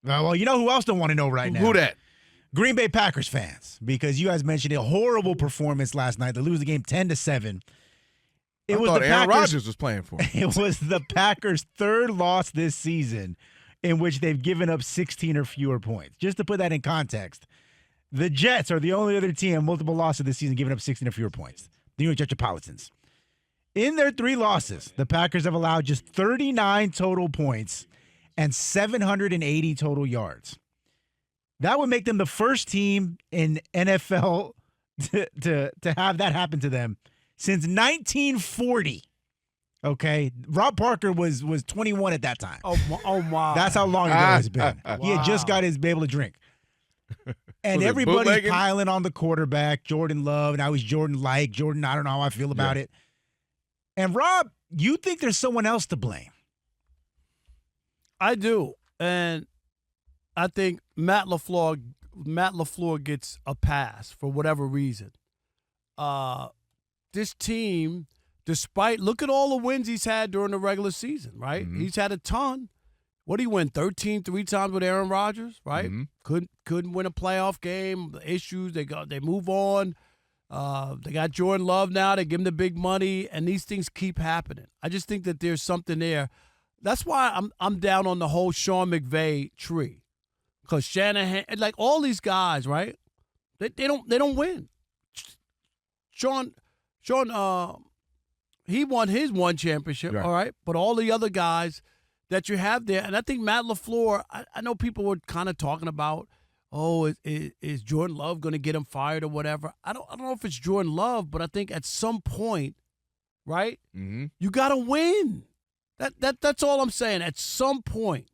Well, you know who else don't want to know right now? Who that? Green Bay Packers fans, because you guys mentioned a horrible performance last night. They lose the game 10-7. I thought Aaron Rodgers was playing for them. It was the Packers' third loss this season in which they've given up 16 or fewer points. Just to put that in context, the Jets are the only other team multiple losses this season giving up 16 or fewer points. The New York Metropolitans. In their 3 losses, the Packers have allowed just 39 total points and 780 total yards. That would make them the first team in NFL to have that happen to them since 1940. Okay, Rob Parker was 21 at that time. Oh my! That's how long ago it's been. He had just got his be able to drink. And everybody's piling on the quarterback, Jordan Love. Now he's Jordan-like. Jordan, I don't know how I feel about it. And Rob, you think there's someone else to blame? I do, and I think Matt LaFleur gets a pass for whatever reason. This team, despite look at all the wins he's had during the regular season, right? Mm-hmm. He's had a ton. What did he win? 13 3 times with Aaron Rodgers, right? Mm-hmm. Couldn't win a playoff game. The issues they move on. They got Jordan Love now. They give him the big money, and these things keep happening. I just think that there's something there. That's why I'm down on the whole Sean McVay tree, because Shanahan, like all these guys, right? They don't win. Sean, he won his one championship, right. All right, but all the other guys that you have there, and I think Matt LaFleur, I know people were kind of talking about, is Jordan Love going to get him fired or whatever? I don't know if it's Jordan Love, but I think at some point, right, you got to win. That's all I'm saying. At some point,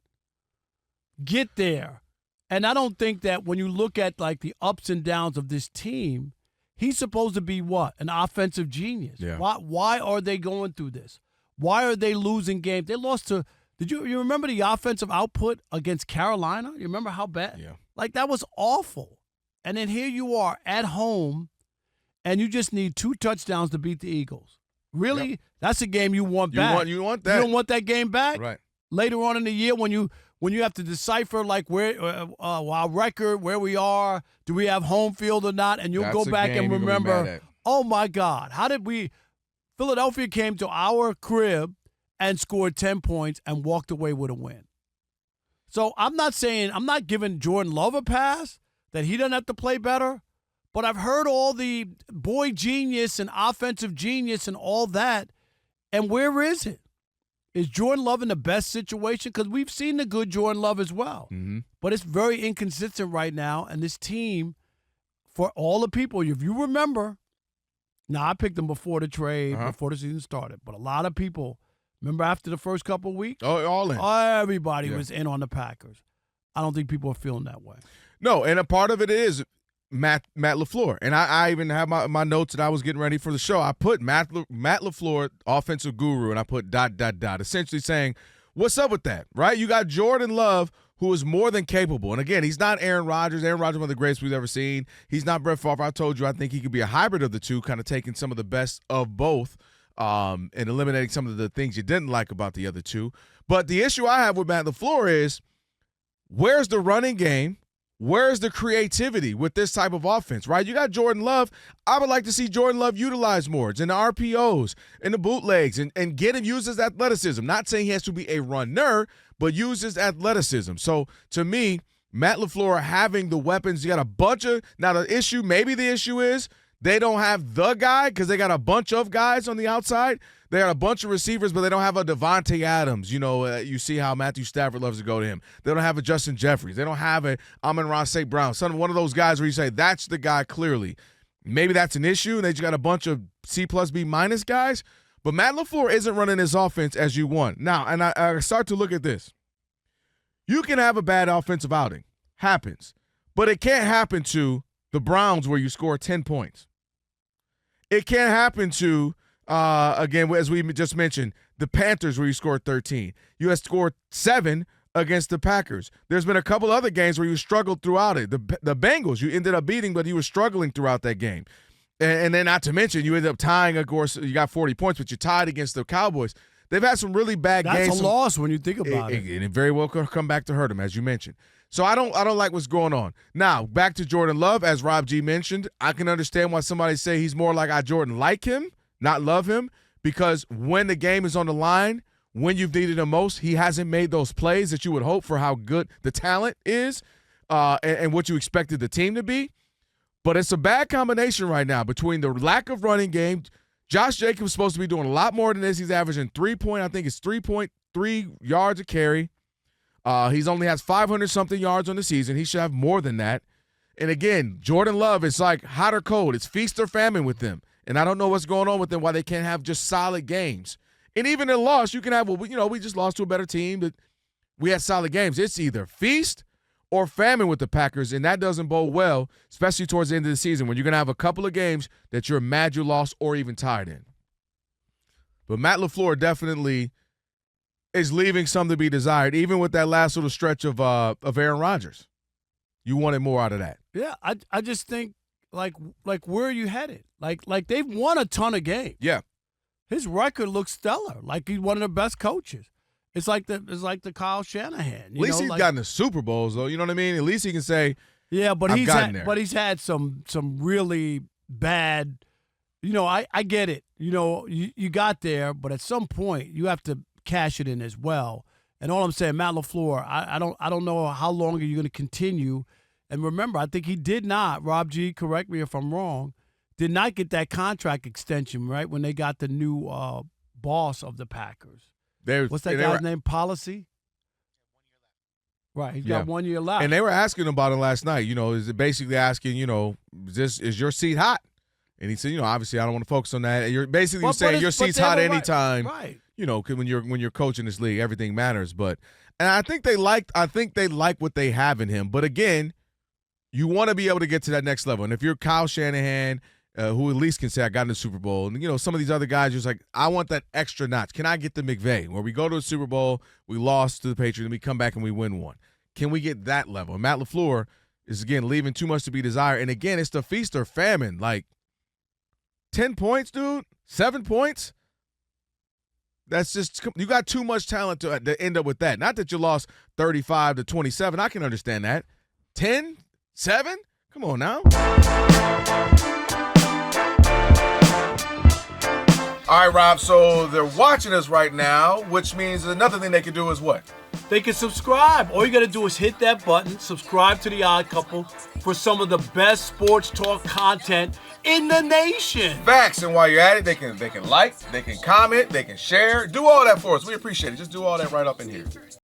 get there. And I don't think that when you look at like the ups and downs of this team, he's supposed to be what? An offensive genius. Yeah. Why are they going through this? Why are they losing games? They lost to – you remember the offensive output against Carolina? You remember how bad? Yeah. Like, that was awful. And then here you are at home, and you just need 2 touchdowns to beat the Eagles. Really? Yep. That's a game you want back. You want that. You don't want that game back? Right. Later on in the year when you have to decipher, like, where our record, where we are, do we have home field or not, and you'll go back and remember, oh, my God, how did we – Philadelphia came to our crib and scored 10 points and walked away with a win. So I'm not giving Jordan Love a pass that he doesn't have to play better, but I've heard all the boy genius and offensive genius and all that, and where is it? Is Jordan Love in the best situation? Because we've seen the good Jordan Love as well. Mm-hmm. But it's very inconsistent right now. And this team, for all the people, if you remember, now I picked them before the trade, before the season started. But a lot of people, remember after the first couple of weeks? Oh, all in. Everybody was in on the Packers. I don't think people are feeling that way. No, and a part of it is Matt LaFleur. And I even have my notes that I was getting ready for the show. I put Matt LaFleur, offensive guru, and I put ... essentially saying, what's up with that, right? You got Jordan Love, who is more than capable. And, again, he's not Aaron Rodgers. Aaron Rodgers is one of the greatest we've ever seen. He's not Brett Favre. I told you I think he could be a hybrid of the two, kind of taking some of the best of both and eliminating some of the things you didn't like about the other two. But the issue I have with Matt LaFleur is, where's the running game? Where's the creativity with this type of offense, right? You got Jordan Love. I would like to see Jordan Love utilized more. It's in the RPOs, in the bootlegs, and get him use his athleticism. Not saying he has to be a runner, but use his athleticism. So, to me, Matt LaFleur having the weapons, you got a bunch of – now, maybe the issue is they don't have the guy because they got a bunch of guys on the outside. They got a bunch of receivers, but they don't have a Devontae Adams. You see how Matthew Stafford loves to go to him. They don't have a Justin Jeffries. They don't have a Amon-Ra St. Brown. One of those guys where you say, that's the guy clearly. Maybe that's an issue, and they just got a bunch of C+B- guys. But Matt LaFleur isn't running his offense as you want. Now, and I start to look at this. You can have a bad offensive outing. Happens. But it can't happen to the Browns where you score 10 points. It can't happen to again, as we just mentioned, the Panthers where you scored 13. You had scored 7 against the Packers. There's been a couple other games where you struggled throughout it. The Bengals you ended up beating, but you were struggling throughout that game. And then not to mention, you ended up tying, of course, you got 40 points, but you tied against the Cowboys. They've had some really bad games. That's a loss when you think about it. And it very well could come back to hurt them, as you mentioned. So I don't like what's going on. Now, back to Jordan Love, as Rob G mentioned, I can understand why somebody say he's more like Jordan like him, not love him, because when the game is on the line, when you've needed him most, he hasn't made those plays that you would hope for how good the talent is and what you expected the team to be. But it's a bad combination right now between the lack of running game. Josh Jacobs is supposed to be doing a lot more than this. He's averaging 3.3 yards a carry. He's only has 500-something yards on the season. He should have more than that. And again, Jordan Love, it's like hot or cold. It's feast or famine with them. And I don't know what's going on with them, why they can't have just solid games. And even in a loss, you can have, we just lost to a better team, but we had solid games. It's either feast or famine with the Packers, and that doesn't bode well, especially towards the end of the season when you're going to have a couple of games that you're mad you lost or even tied in. But Matt LaFleur definitely is leaving some to be desired, even with that last little stretch of Aaron Rodgers. You wanted more out of that. Yeah, I just think, like where are you headed? Like they've won a ton of games. Yeah. His record looks stellar. Like he's one of the best coaches. It's like the Kyle Shanahan. At least he's gotten the Super Bowls, though. You know what I mean? At least he can say, yeah, but I've he's had some really bad. I get it. You got there, but at some point you have to cash it in as well. And all I'm saying, Matt LaFleur, I don't know how long are you going to continue. And remember, I think he did not. Rob G, correct me if I'm wrong. Did not get that contract extension right when they got the new boss of the Packers. What's that guy's name? Policy? Right, he's got 1 year left. And they were asking about it last night. Is it basically asking, is your seat hot? And he said, obviously I don't want to focus on that. You're basically saying your seat's hot anytime. Right. When you're coaching this league, everything matters. And I think they like what they have in him. But again, you want to be able to get to that next level. And if you're Kyle Shanahan, who at least can say I got in the Super Bowl, and some of these other guys, just like I want that extra notch. Can I get the McVay where we go to a Super Bowl, we lost to the Patriots, and we come back and we win one? Can we get that level? And Matt LaFleur is again leaving too much to be desired. And again, it's the feast or famine. Like 10 points, dude, 7 points. That's just you got too much talent to end up with that. Not that you lost 35-27. I can understand that. 10, 7. Come on now. All right, Rob, so they're watching us right now, which means another thing they can do is what? They can subscribe. All you got to do is hit that button, subscribe to The Odd Couple for some of the best sports talk content in the nation. Facts, and while you're at it, they can like, they can comment, they can share. Do all that for us. We appreciate it. Just do all that right up in here.